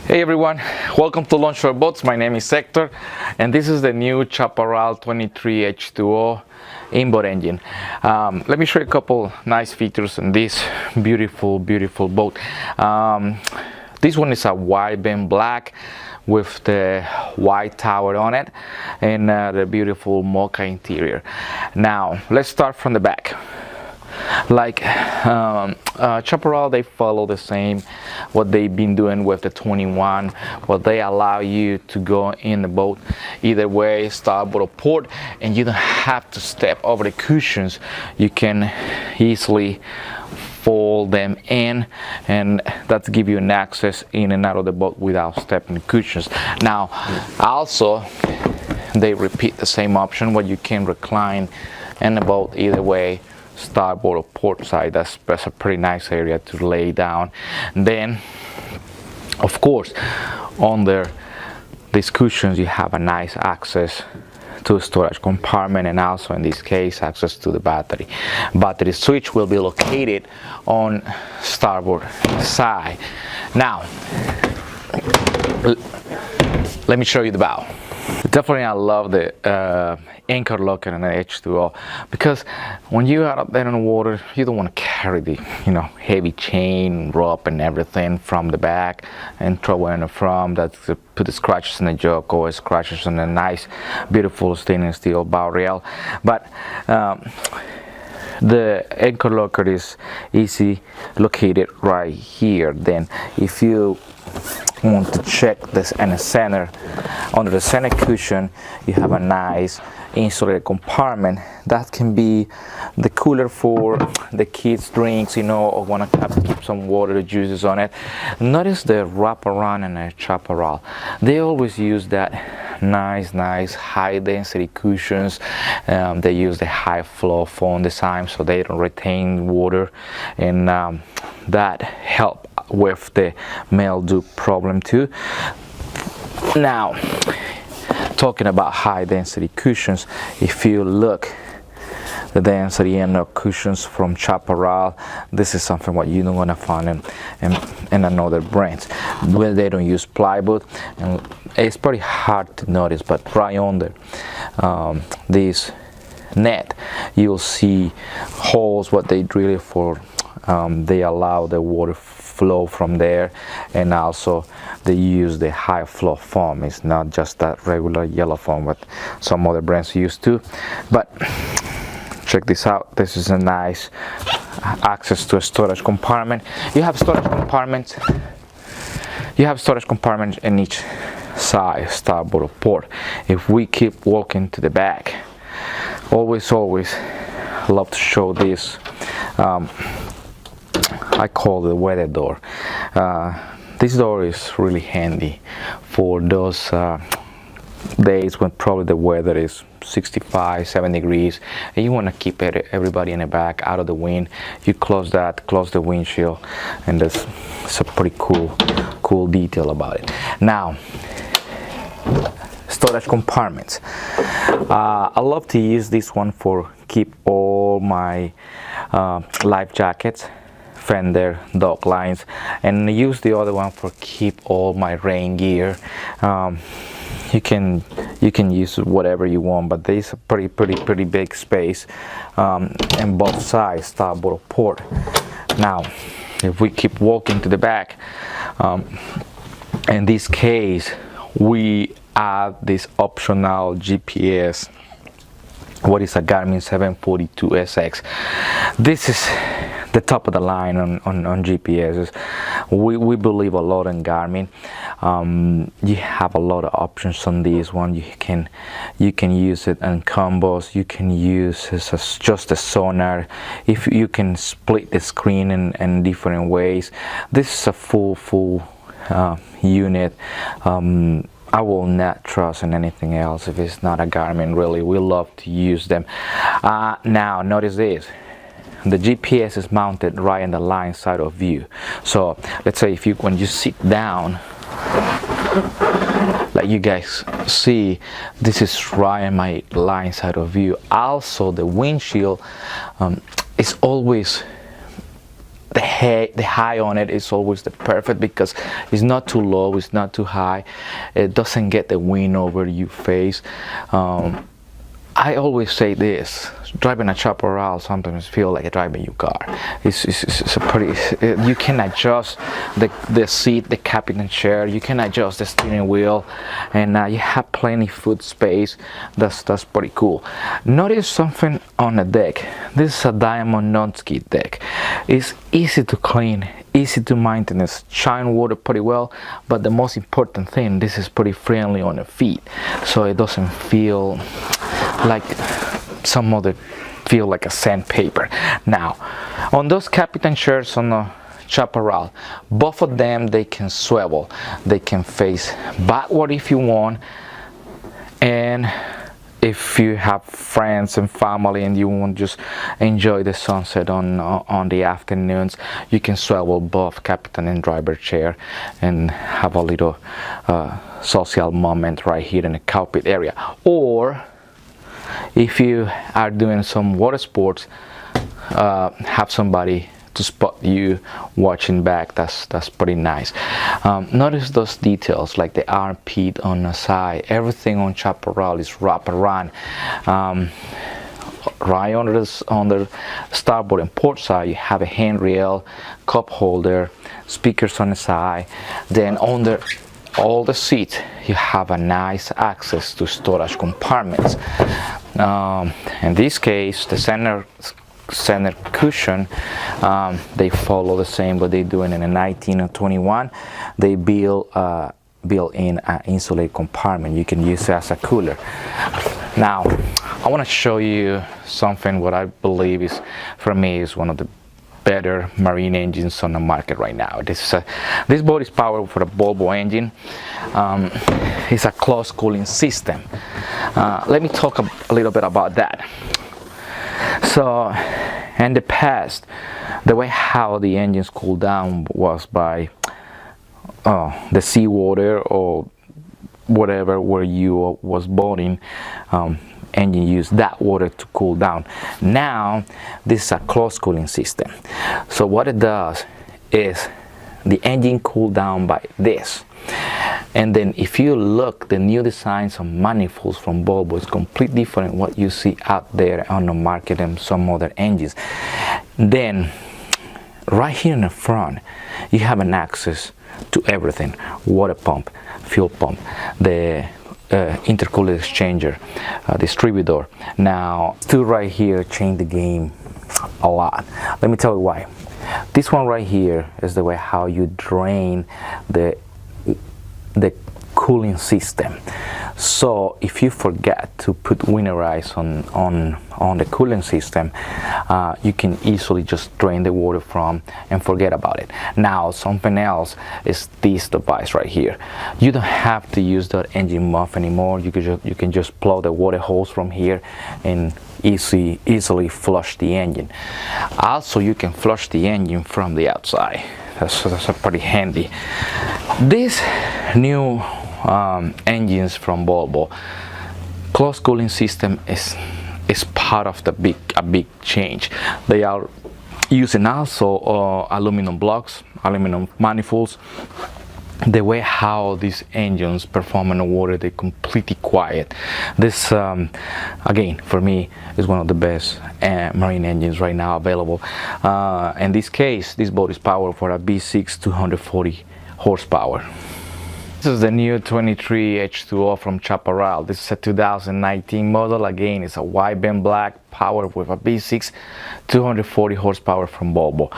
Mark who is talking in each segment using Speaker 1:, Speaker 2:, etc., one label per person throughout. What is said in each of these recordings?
Speaker 1: Hey everyone, welcome to Longshore Boats. My name is Hector and this is the new Chaparral 23 H2O inboard engine. Let me show you a couple nice features in this beautiful boat. This one is a wide beam black with the white tower on it and the beautiful mocha interior. Now let's start from the back. Like Chaparral, they follow the same what they've been doing with the 21, but they allow you to go in the boat either way, starboard or port, and you don't have to step over the cushions. You can easily fold them in, and that gives you an access in and out of the boat without stepping the cushions. Now also they repeat the same option where you can recline in the boat either way, starboard or port side. That's a pretty nice area to lay down. And then of course under these cushions you have a nice access to a storage compartment, and also in this case access to the battery switch will be located on starboard side. Now let me show you the bow. Definitely I love the anchor locker in the H2O, because when you are up there in the water you don't want to carry the heavy chain, rope and everything from the back and throw in the front. That's to put the scratches in the joke or scratches on a nice beautiful stainless steel bow rail. But the anchor locker is easy located right here. Then if you want to check this in the center, under the center cushion you have a nice insulated compartment that can be the cooler for the kids drinks, or want to keep some water juices on it. Notice the wraparound and the Chaparral, they always use that nice high density cushions. They use the high flow foam design so they don't retain water, and that help with the mildew problem too. Now talking about high density cushions, if you look the density in the cushions from Chaparral, this is something what you don't want to find in another brands where they don't use plywood, and it's pretty hard to notice, but right under this net you'll see holes what they drill for. They allow the water flow from there, and also they use the high flow foam. It's not just that regular yellow foam what some other brands used to. But check this out, this is a nice access to a storage compartment. You have storage compartments in each side, starboard or port. If we keep walking to the back, always love to show this. I call it the weather door. This door is really handy for those days when probably the weather is 65-70 degrees and you want to keep everybody in the back out of the wind. You close the windshield, and that's a pretty cool detail about it. Now storage compartments. I love to use this one for keep all my life jackets, fender, dog lines, and use the other one for keep all my rain gear. You can use whatever you want, but there's a pretty big space in both sides, starboard or port. Now if we keep walking to the back, in this case we add this optional GPS, what is a Garmin 742SX. This is the top of the line on GPSs. We believe a lot in Garmin. You have a lot of options on this one. You can use it in combos. You can use it as just a sonar. If you can split the screen in different ways. This is a full unit. I will not trust in anything else if it's not a Garmin. Really, we love to use them. Now notice this, the GPS is mounted right in the line side of view. So let's say when you sit down, like you guys see, this is right in my line side of view. Also the windshield is always the high on it is always the perfect, because it's not too low, it's not too high, it doesn't get the wind over your face. I always say this: driving a Chaparral sometimes feel like driving your car. It's a pretty. You can adjust the seat, the captain chair. You can adjust the steering wheel, and you have plenty foot space. That's pretty cool. Notice something on the deck. This is a diamond non-skid deck. It's easy to clean, easy to maintenance, shine water pretty well. But the most important thing, this is pretty friendly on the feet, so it doesn't feel like some other feel like a sandpaper. Now, on those captain chairs on the Chaparral, both of them, they can swivel, they can face backward if you want, and if you have friends and family and you want to just enjoy the sunset on the afternoons, you can swivel both captain and driver chair and have a little social moment right here in the cockpit area. Or if you are doing some water sports, have somebody to spot you watching back. That's pretty nice. Notice those details, like the armpit on the side. Everything on Chaparral is wrapped around. Right on the starboard and port side, you have a handrail, cup holder, speakers on the side. Then under all the seats, you have a nice access to storage compartments. In this case, the center cushion, they follow the same what they doing in a 1921. They built in an insulated compartment. You can use it as a cooler. Now, I want to show you something what I believe is, for me, is one of the better marine engines on the market right now. This boat is powered for a Volvo engine. It's a closed cooling system. Let me talk a little bit about that. So in the past, the way how the engines cooled down was by the seawater or whatever where you was boating. Engine use that water to cool down. Now this is a closed cooling system. So what it does is the engine cool down by this, and then if you look, the new designs of manifolds from Volvo is completely different what you see out there on the market and some other engines. Then right here in the front, you have an access to everything: water pump, fuel pump, the intercooler exchanger, distributor. Now, two right here change the game a lot. Let me tell you why. This one right here is the way how you drain the cooling system. So if you forget to put winterize on the cooling system, you can easily just drain the water from and forget about it. Now something else is this device right here. You don't have to use that engine muff anymore. You can just plug the water hose from here and easily flush the engine. Also, you can flush the engine from the outside. That's pretty handy. This new engines from Volvo, closed cooling system is part of a big change. They are using also aluminum blocks, aluminum manifolds. The way how these engines perform in the water, they're completely quiet. This again, for me, is one of the best marine engines right now available. In this case, this boat is powered for a V6 240 horsepower. This is the new 23 H2O from Chaparral. This is a 2019 model. Again, it's a wide band black, powered with a V6 240 horsepower from Volvo.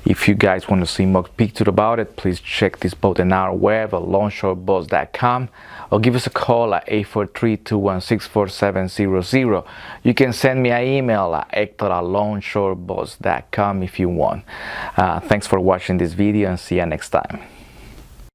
Speaker 1: If you guys want to see more pictures about it, please check this boat on our web at longshoreboats.com, or give us a call at 843-216-4700. You can send me an email at hector@longshoreboats.com if you want. Thanks for watching this video, and see you next time.